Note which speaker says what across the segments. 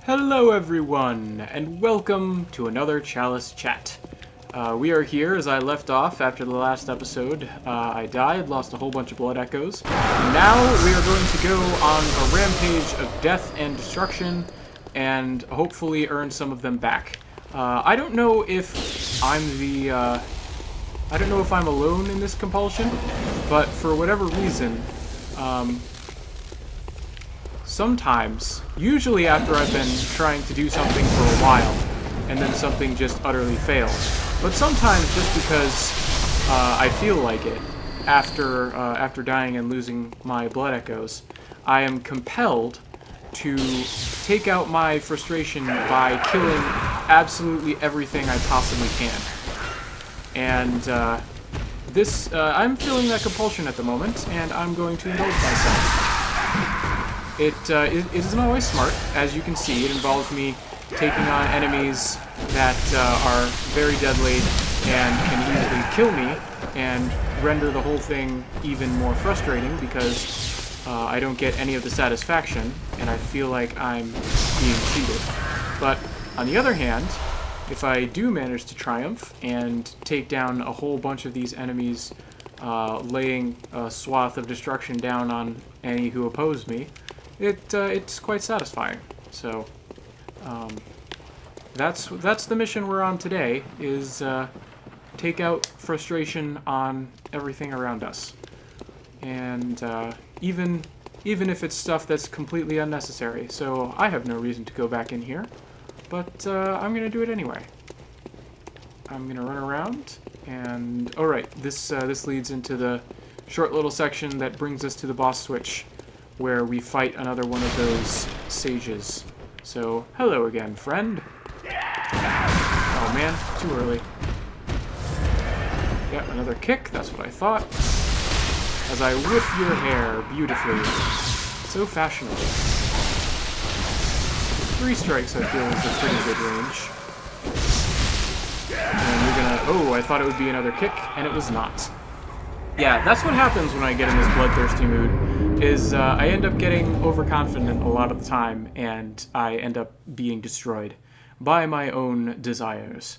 Speaker 1: Hello everyone, and welcome to another Chalice chat. We are here as I left off after the last episode. I died, lost a whole bunch of blood echoes. And now we are going to go on a rampage of death and destruction, and hopefully earn some of them back. I don't know if I'm I don't know if I'm alone in this compulsion, but for whatever reason, sometimes, usually after I've been trying to do something for a while, and then something just utterly fails. But sometimes just because I feel like it, after dying and losing my blood echoes, I am compelled to take out my frustration by killing absolutely everything I possibly can. And I'm feeling that compulsion at the moment, and I'm going to indulge myself. It isn't always smart, as you can see. It involves me taking on enemies that are very deadly and can easily kill me, and render the whole thing even more frustrating because I don't get any of the satisfaction, and I feel like I'm being cheated. But on the other hand, if I do manage to triumph and take down a whole bunch of these enemies, laying a swath of destruction down on any who oppose me, it's quite satisfying. So that's the mission we're on today, is take out frustration on everything around us, and even if it's stuff that's completely unnecessary. So I have no reason to go back in here, but I'm gonna do it anyway. I'm gonna run around, and all right, this leads into the short little section that brings us to the boss switch, where we fight another one of those sages. So, hello again, friend. Oh man, too early. Yep, another kick, that's what I thought. As I whip your hair beautifully. So fashionable. 3 strikes, I feel, is a pretty good range. And you're gonna... Oh, I thought it would be another kick, and it was not. Yeah, that's what happens when I get in this bloodthirsty mood, is I end up getting overconfident a lot of the time, and I end up being destroyed by my own desires.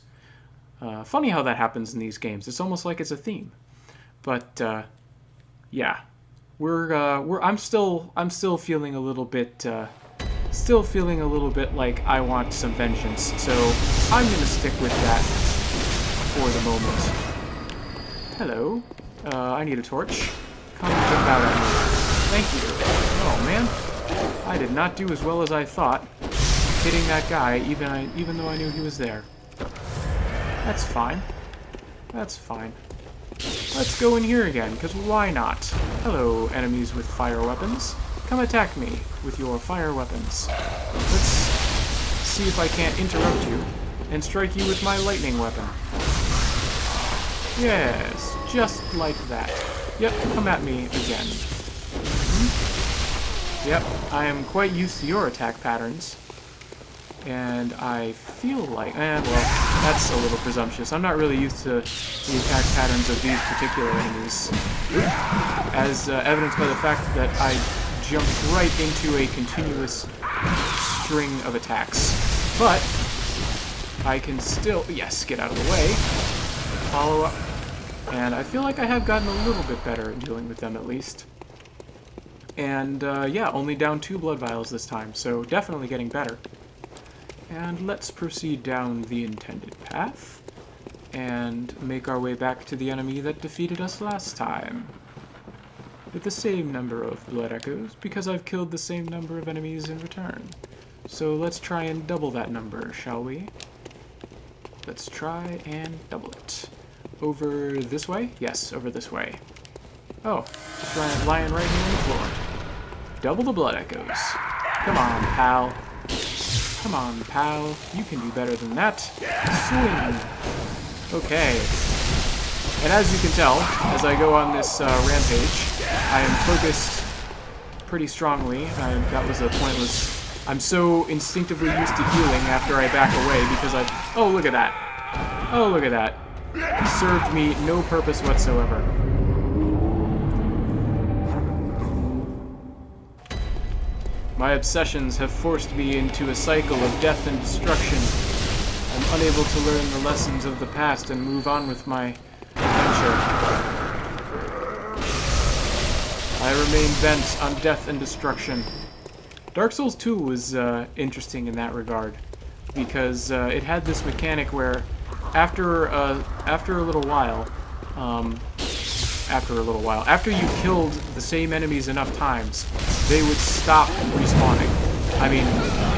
Speaker 1: Funny how that happens in these games. It's almost like it's a theme. But yeah, I'm still feeling a little bit like I want some vengeance. So I'm gonna stick with that for the moment. Hello. I need a torch. Come jump out at me. Thank you. Oh man, I did not do as well as I thought, hitting that guy even though I knew he was there. That's fine. That's fine. Let's go in here again, because why not? Hello, enemies with fire weapons. Come attack me with your fire weapons. Let's see if I can't interrupt you and strike you with my lightning weapon. Yes, just like that. Yep, come at me again. Yep, I am quite used to your attack patterns. And I feel like... well, that's a little presumptuous. I'm not really used to the attack patterns of these particular enemies. As evidenced by the fact that I jumped right into a continuous string of attacks. But I can still... Yes, get out of the way. Follow up. And I feel like I have gotten a little bit better at dealing with them, at least. And yeah, only down 2 blood vials this time, so definitely getting better. And let's proceed down the intended path and make our way back to the enemy that defeated us last time. With the same number of blood echoes, because I've killed the same number of enemies in return. So let's try and double that number, shall we? Let's try and double it. Over this way? Yes, over this way. Oh, just lying right here on the floor. Double the blood echoes. Come on, pal. Come on, pal. You can do better than that. Swing. Okay. And as you can tell, as I go on this rampage, I am focused pretty strongly. That was a pointless... I'm so instinctively used to healing after I back away because I... Oh, look at that. Oh, look at that. It served me no purpose whatsoever. My obsessions have forced me into a cycle of death and destruction. I'm unable to learn the lessons of the past and move on with my adventure. I remain bent on death and destruction. Dark Souls 2 was interesting in that regard, because it had this mechanic where after a little while, after you killed the same enemies enough times, they would stop respawning. I mean,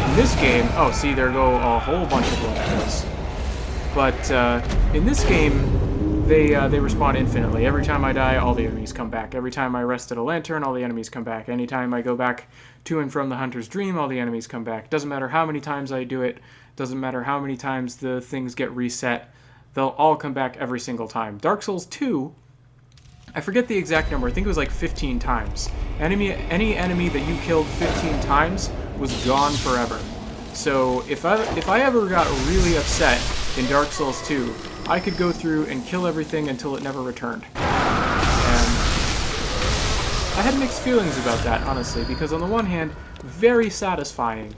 Speaker 1: in this game, oh, see, there go a whole bunch of blood echoes. But in this game, they respawn infinitely. Every time I die, all the enemies come back. Every time I rest at a lantern, all the enemies come back. Anytime I go back to and from the Hunter's Dream, all the enemies come back. Doesn't matter how many times I do it. Doesn't matter how many times the things get reset. They'll all come back every single time. Dark Souls 2, I forget the exact number. I think it was like 15 times. Any enemy that you killed 15 times was gone forever. So if I ever got really upset in Dark Souls 2, I could go through and kill everything until it never returned. And I had mixed feelings about that, honestly, because on the one hand, very satisfying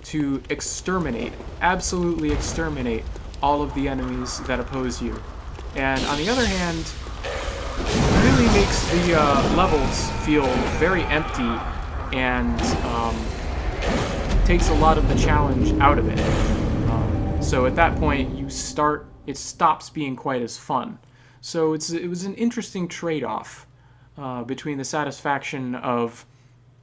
Speaker 1: to exterminate, absolutely exterminate, all of the enemies that oppose you. And on the other hand, it really makes the levels feel very empty and takes a lot of the challenge out of it. So at that point, it stops being quite as fun. So it was an interesting trade-off between the satisfaction of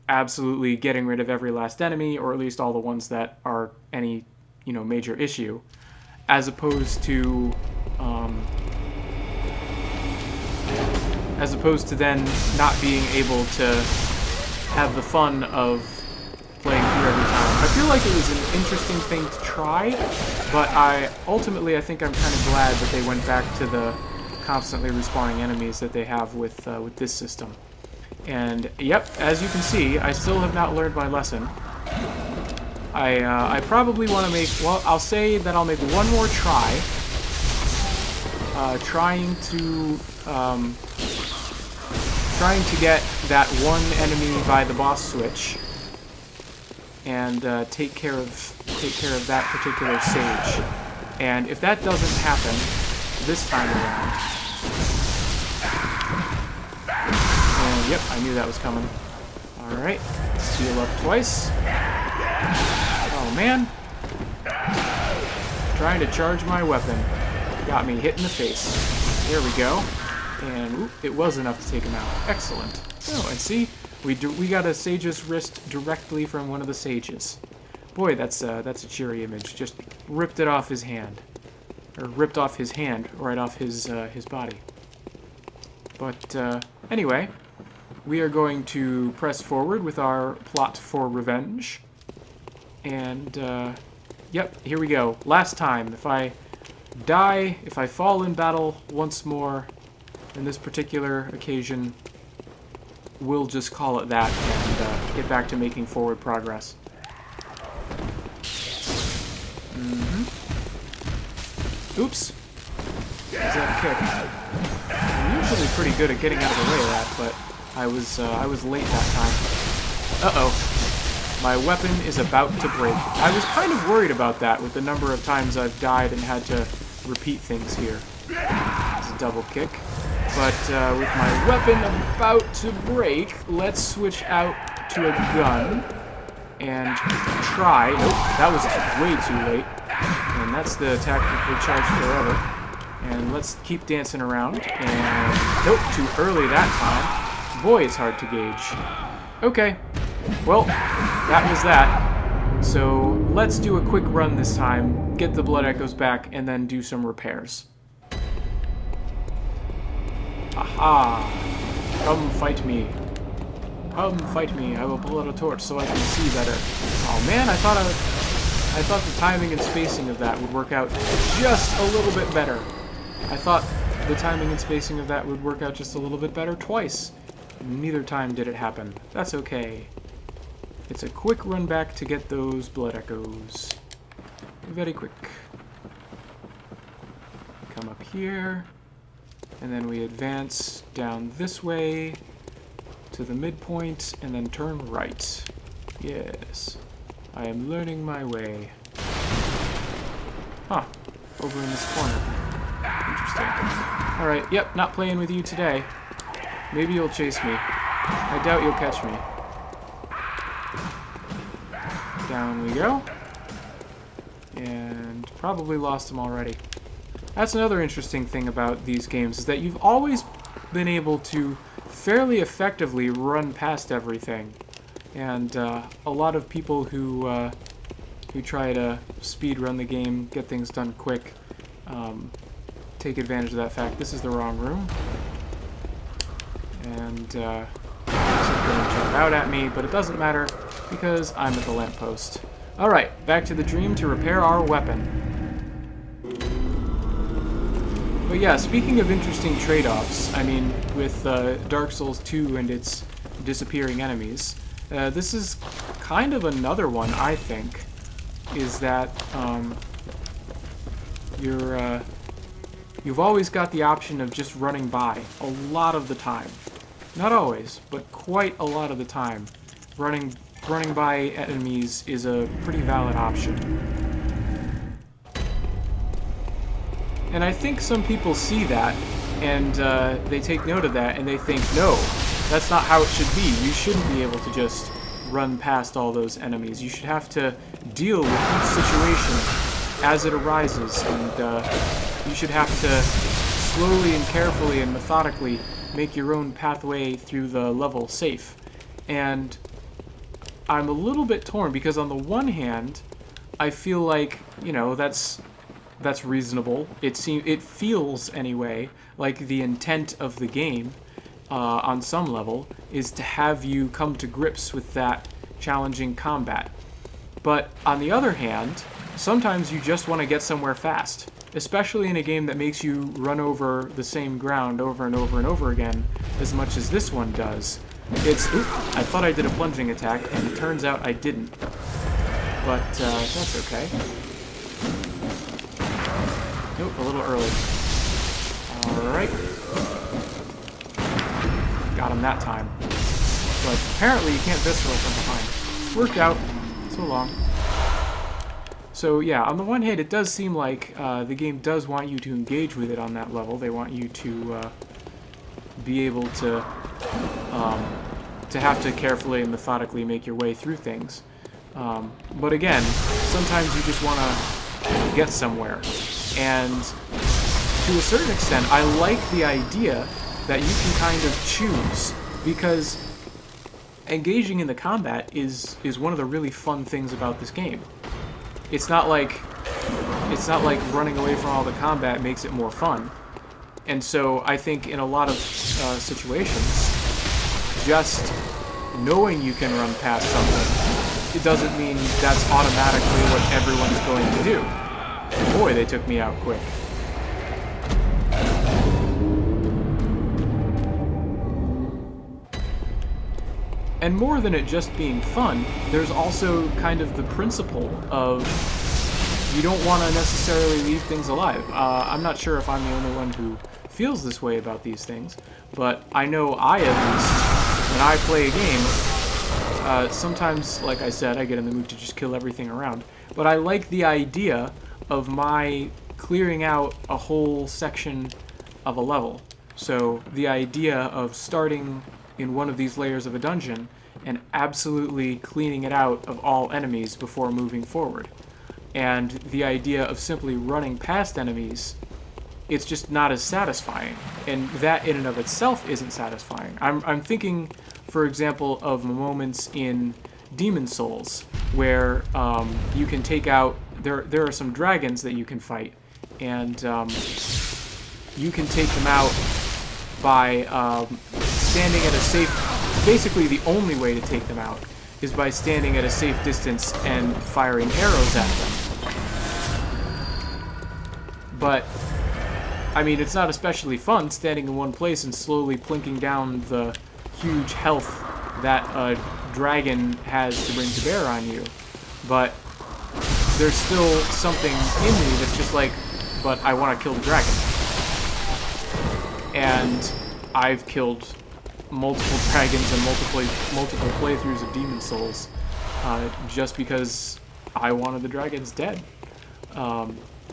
Speaker 1: absolutely getting rid of every last enemy, or at least all the ones that are any, major issue, as opposed to then not being able to have the fun of playing through every time. I feel like it was an interesting thing to try, but I think I'm kind of glad that they went back to the constantly respawning enemies that they have with this system. And yep, as you can see, I still have not learned my lesson. I probably want to make, well, I'll say that I'll make one more try, trying to get that one enemy by the boss switch, and take care of that particular stage. And if that doesn't happen this time around, and yep, I knew that was coming. All right, seal up twice. Oh man, trying to charge my weapon, got me hit in the face. There we go. And oop, it was enough to take him out. Excellent. Oh, and see, we got a sage's wrist directly from one of the sages. Boy, that's a cheery image. Just ripped it off his hand, or ripped off his hand right off his body. But anyway, we are going to press forward with our plot for revenge. And yep, here we go. Last time, if I die, if I fall in battle once more, in this particular occasion, we'll just call it that and get back to making forward progress. Oops. Is that a kick? I'm usually pretty good at getting out of the way of that, but I was late that time. Uh-oh. My weapon is about to break. I was kind of worried about that with the number of times I've died and had to repeat things here. It's a double kick. But with my weapon about to break, let's switch out to a gun and try. Nope, that was way too late. And that's the attack that we charge forever. And let's keep dancing around. And nope, too early that time. Boy, it's hard to gauge. Okay, well, that was that. So let's do a quick run this time, get the blood echoes back, and then do some repairs. Aha! Come fight me. Come fight me. I will pull out a torch so I can see better. Oh man, I thought the timing and spacing of that would work out just a little bit better. I thought the timing and spacing of that would work out just a little bit better twice. Neither time did it happen. That's okay. It's a quick run back to get those blood echoes. Very quick. Come up here. And then we advance down this way to the midpoint, and then turn right. Yes. I am learning my way. Huh. Over in this corner. Interesting. Alright, yep, not playing with you today. Maybe you'll chase me. I doubt you'll catch me. Down we go. And probably lost him already. That's another interesting thing about these games, is that you've always been able to fairly effectively run past everything. And a lot of people who try to speed run the game, get things done quick, take advantage of that fact. This is the wrong room. And it's going to jump out at me, but it doesn't matter because I'm at the lamppost. Alright, back to the dream to repair our weapon. But yeah, speaking of interesting trade-offs, I mean, with Dark Souls 2 and its disappearing enemies, this is kind of another one, I think, is that you've always got the option of just running by a lot of the time. Not always, but quite a lot of the time. Running by enemies is a pretty valid option. And I think some people see that, and they take note of that, and they think, no, that's not how it should be. You shouldn't be able to just run past all those enemies. You should have to deal with each situation as it arises, and you should have to slowly and carefully and methodically make your own pathway through the level safe. And I'm a little bit torn, because on the one hand, I feel like, you know, that's reasonable. It feels, anyway, like the intent of the game, on some level, is to have you come to grips with that challenging combat. But on the other hand, sometimes you just want to get somewhere fast, especially in a game that makes you run over the same ground over and over and over again, as much as this one does. Oop, I thought I did a plunging attack, and it turns out I didn't. But, that's okay. Nope, a little early. Alright. Got him that time. But apparently you can't visceral from behind. Worked out. So long. So yeah, on the one hand, it does seem like the game does want you to engage with it on that level. They want you to be able to have to carefully and methodically make your way through things. But again, sometimes you just want to get somewhere. And to a certain extent, I like the idea that you can kind of choose, because engaging in the combat is one of the really fun things about this game. It's not like running away from all the combat makes it more fun. And so I think in a lot of situations, just knowing you can run past something, it doesn't mean that's automatically what everyone's going to do. Boy, they took me out quick. And more than it just being fun, there's also kind of the principle of you don't want to necessarily leave things alive. I'm not sure if I'm the only one who feels this way about these things, but I know I, at least, when I play a game, sometimes, like I said, I get in the mood to just kill everything around. But I like the idea of my clearing out a whole section of a level. So the idea of starting in one of these layers of a dungeon and absolutely cleaning it out of all enemies before moving forward. And the idea of simply running past enemies, it's just not as satisfying. And that in and of itself isn't satisfying. I'm thinking, for example, of moments in Demon Souls where you can take out, there are some dragons that you can fight, and you can take them out by standing at a safe... Basically, the only way to take them out is by standing at a safe distance and firing arrows at them. But, I mean, it's not especially fun standing in one place and slowly plinking down the huge health that a dragon has to bring to bear on you. But there's still something in me that's just like, but I want to kill the dragon. And I've killed multiple dragons and multiple playthroughs of Demon Souls, just because I wanted the dragons dead.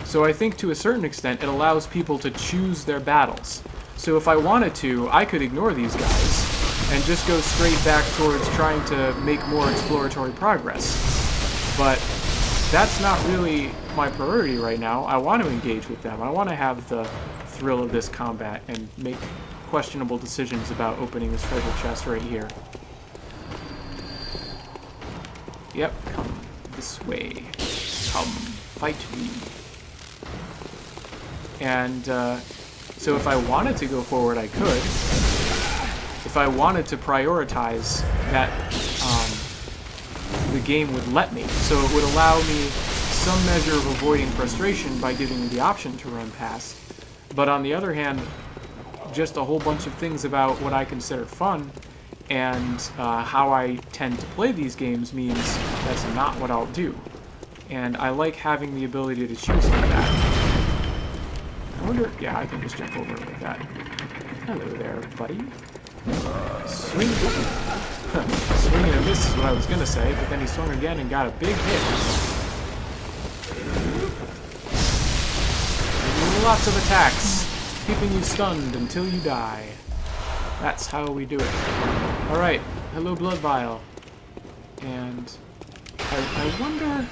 Speaker 1: So I think to a certain extent it allows people to choose their battles. So if I wanted to, I could ignore these guys and just go straight back towards trying to make more exploratory progress. But that's not really my priority right now. I want to engage with them. I want to have the thrill of this combat and make questionable decisions about opening this treasure chest right here. Yep, come this way. Come, fight me. And so if I wanted to go forward, I could. If I wanted to prioritize that, the game would let me. So it would allow me some measure of avoiding frustration by giving me the option to run past. But on the other hand, just a whole bunch of things about what I consider fun and how I tend to play these games means that's not what I'll do. And I like having the ability to choose like that. I wonder... yeah, I can just jump over like that. Hello there, buddy. Swing. Swing and a miss is what I was going to say, but then he swung again and got a big hit. Lots of attacks, keeping you stunned until you die. That's how we do it. Alright, hello Blood Vial. And I wonder...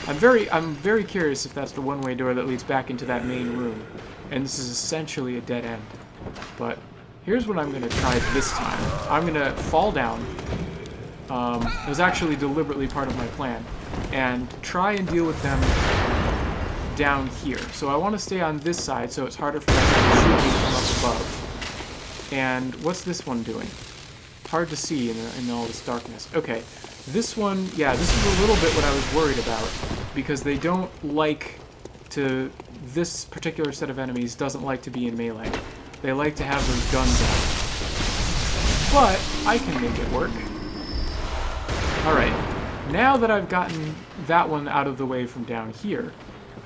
Speaker 1: I'm very curious if that's the one-way door that leads back into that main room. And this is essentially a dead end. But here's what I'm going to try this time. I'm going to fall down. It was actually deliberately part of my plan. And try and deal with them down here. So I want to stay on this side so it's harder for them to shoot me from up above. And what's this one doing? Hard to see in all this darkness. Okay, this one, yeah, this is a little bit what I was worried about, because they don't like to, this particular set of enemies doesn't like to be in melee. They like to have those guns out. But I can make it work. Alright, now that I've gotten that one out of the way from down here,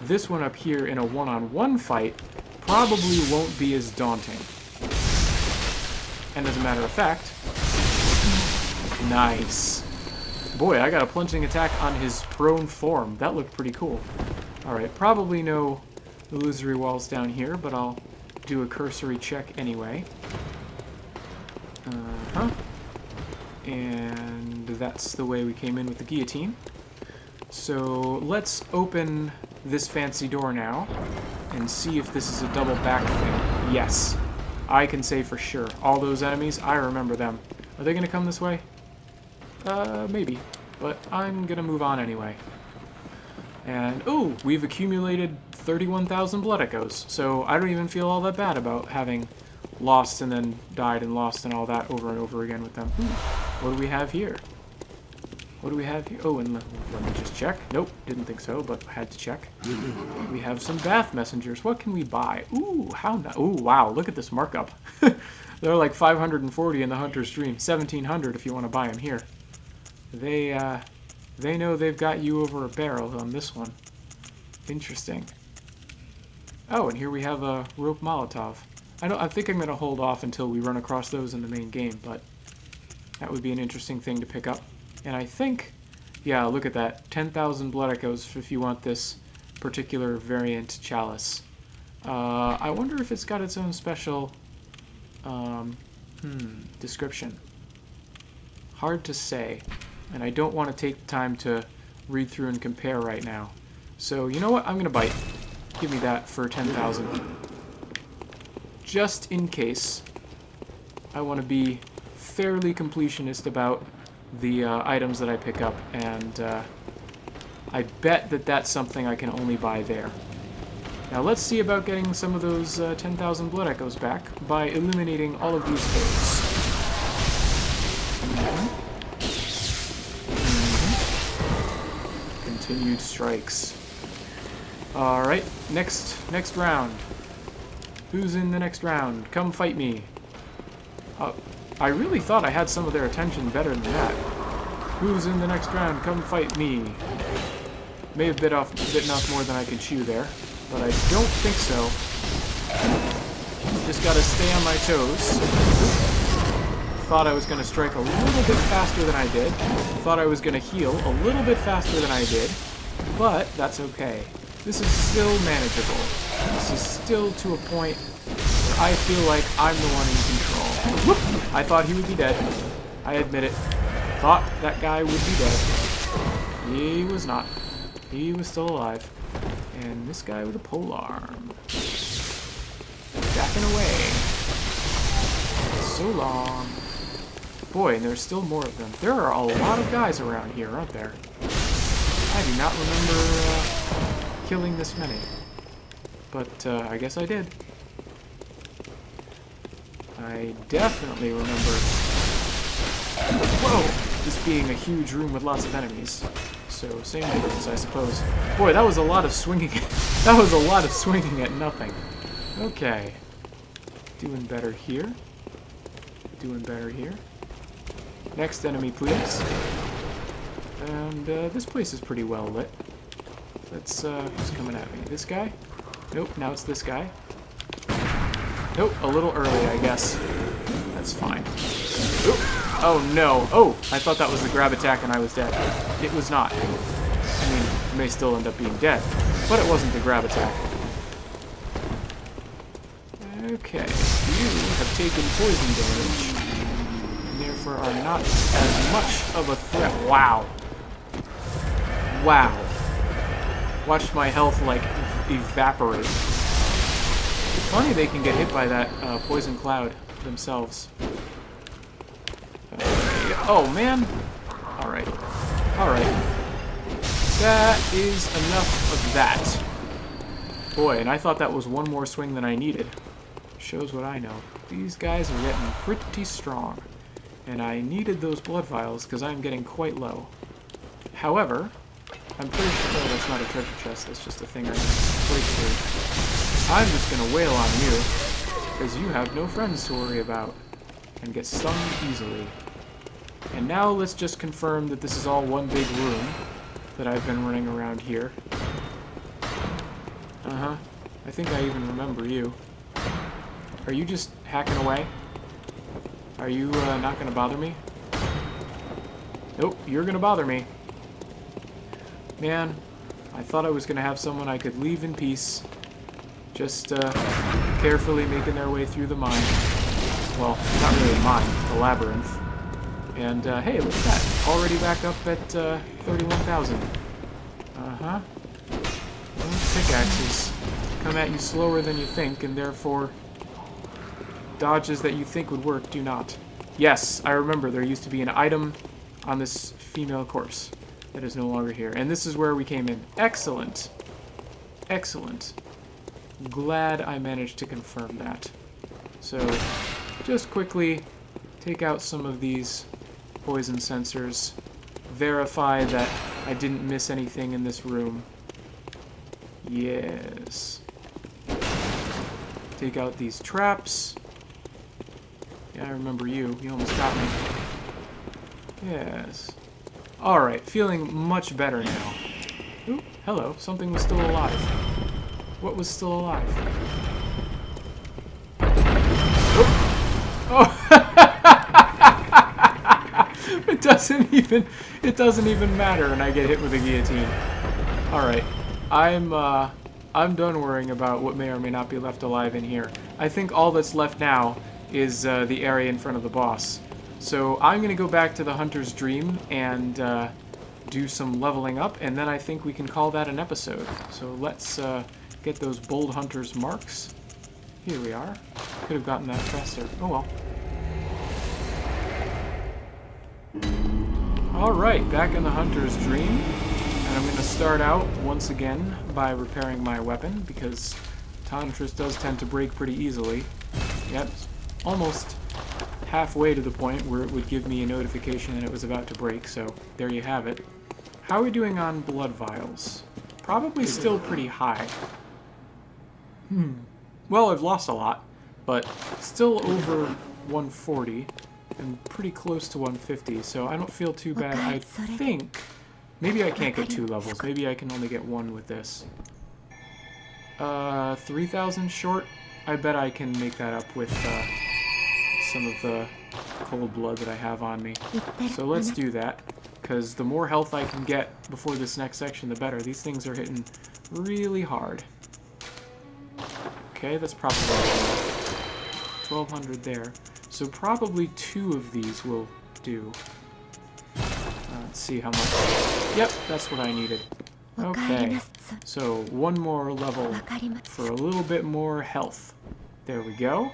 Speaker 1: this one up here in a one-on-one fight probably won't be as daunting. And as a matter of fact, nice. Boy, I got a plunging attack on his prone form. That looked pretty cool. Alright, probably no illusory walls down here, but I'll do a cursory check anyway. And that's the way we came in with the guillotine. So let's open this fancy door now and see if this is a double back thing. Yes, I can say for sure. All those enemies, I remember them. Are they going to come this way? Maybe. But I'm going to move on anyway. And, ooh, we've accumulated 31,000 blood echoes. So I don't even feel all that bad about having lost and then died and lost and all that over and over again with them. What do we have here? What do we have here? Oh, and let me just check. Nope, didn't think so, but I had to check. We have some bath messengers. What can we buy? Ooh, how nice. Ooh, wow, look at this markup. They're like 540 in the Hunter's Dream. 1,700 if you want to buy them here. They know they've got you over a barrel on this one. Interesting. Oh, and here we have a rope Molotov. I think I'm going to hold off until we run across those in the main game, but that would be an interesting thing to pick up. And I think, yeah, look at that. 10,000 blood echoes if you want this particular variant Chalice. I wonder if it's got its own special description. Hard to say. And I don't want to take the time to read through and compare right now. So, you know what? I'm going to bite. Give me that for 10,000. Just in case I want to be fairly completionist about the items that I pick up, and I bet that that's something I can only buy there. Now let's see about getting some of those 10,000 blood echoes back by eliminating all of these foes. Continued strikes. Alright, next round. Who's in the next round? Come fight me. I really thought I had some of their attention better than that. Who's in the next round? Come fight me. May have bitten off more than I could chew there, but I don't think so. Just gotta stay on my toes. thought I was going to strike a little bit faster than I did. Thought I was going to heal a little bit faster than I did. But that's okay. This is still manageable. This is still to a point where I feel like I'm the one in control. Whoop! I thought he would be dead. I admit it. Thought that guy would be dead. He was not. He was still alive. And this guy with a polearm. Backing away. So long. Boy, and there's still more of them. There are a lot of guys around here, aren't there? I do not remember killing this many. But I guess I did. I definitely remember... Whoa! This being a huge room with lots of enemies. So, same difference, I suppose. Boy, that was a lot of swinging. That was a lot of swinging at nothing. Okay. Doing better here. Doing better here. Next enemy, please. And this place is pretty well lit. Let's, who's coming at me? This guy? Nope, now it's this guy. Nope, a little early, I guess. That's fine. Oop. Oh no. Oh, I thought that was the grab attack and I was dead. It was not. I mean, you may still end up being dead, but it wasn't the grab attack. Okay, you have taken poison damage, and therefore are not as much of a threat. Wow. Wow. Watched my health, like, evaporate. It's funny they can get hit by that poison cloud themselves. Oh, man. Alright. Alright. That is enough of that. Boy, and I thought that was one more swing than I needed. Shows what I know. These guys are getting pretty strong. And I needed those blood vials because I'm getting quite low. However, I'm pretty sure that's not a treasure chest. That's just a thing I can break through. I'm just going to wail on you because you have no friends to worry about and get stung easily. And now let's just confirm that this is all one big room that I've been running around here. Uh-huh. I think I even remember you. Are you just hacking away? Are you not going to bother me? Nope, you're going to bother me. Man, I thought I was going to have someone I could leave in peace. Just carefully making their way through the mine. Well, not really a mine, the labyrinth. And hey, look at that. Already back up at 31,000. Uh-huh. Those pickaxes come at you slower than you think, and therefore dodges that you think would work do not. Yes, I remember there used to be an item on this female corpse that is no longer here. And this is where we came in. Excellent. Excellent. Glad I managed to confirm that. So, just quickly take out some of these poison sensors. Verify that I didn't miss anything in this room. Yes. Take out these traps. Yeah, I remember you. You almost got me. Yes. Alright, feeling much better now. Ooh, hello. Something was still alive. What was still alive? Oh! It doesn't even matter and I get hit with a guillotine. Alright. I'm done worrying about what may or may not be left alive in here. I think all that's left now is the area in front of the boss. So I'm going to go back to the Hunter's Dream and do some leveling up, and then I think we can call that an episode. So let's get those Bold Hunter's marks. Here we are. Could have gotten that faster. Oh well. Alright, back in the Hunter's Dream. And I'm going to start out once again by repairing my weapon, because Tantris does tend to break pretty easily. Yep, almost halfway to the point where it would give me a notification that it was about to break, so there you have it. How are we doing on blood vials? Probably still pretty high. Well, I've lost a lot, but still over 140 and pretty close to 150, so I don't feel too bad. I think maybe I can't get 2 levels. Maybe I can only get 1 with this. 3,000 short. I bet I can make that up with some of the cold blood that I have on me. So let's do that, because the more health I can get before this next section, the better. These things are hitting really hard. Okay, that's probably enough. 1,200 there. So probably 2 of these will do. Let's see how much. Yep, that's what I needed. Okay, so 1 more level for a little bit more health. There we go.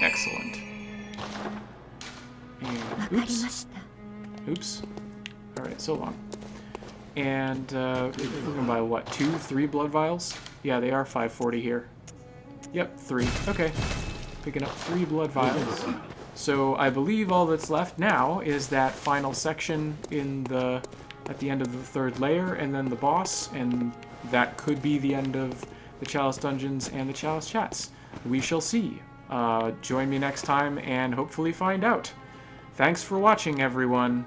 Speaker 1: Excellent. And oops. Oops. Alright, so long. And we're gonna buy what, 2, 3 blood vials? Yeah, they are 540 here. Yep, 3. Okay. Picking up 3 blood vials. So I believe all that's left now is that final section at the end of the 3rd layer, and then the boss, and that could be the end of the Chalice Dungeons and the Chalice Chats. We shall see. Join me next time and hopefully find out. Thanks for watching, everyone.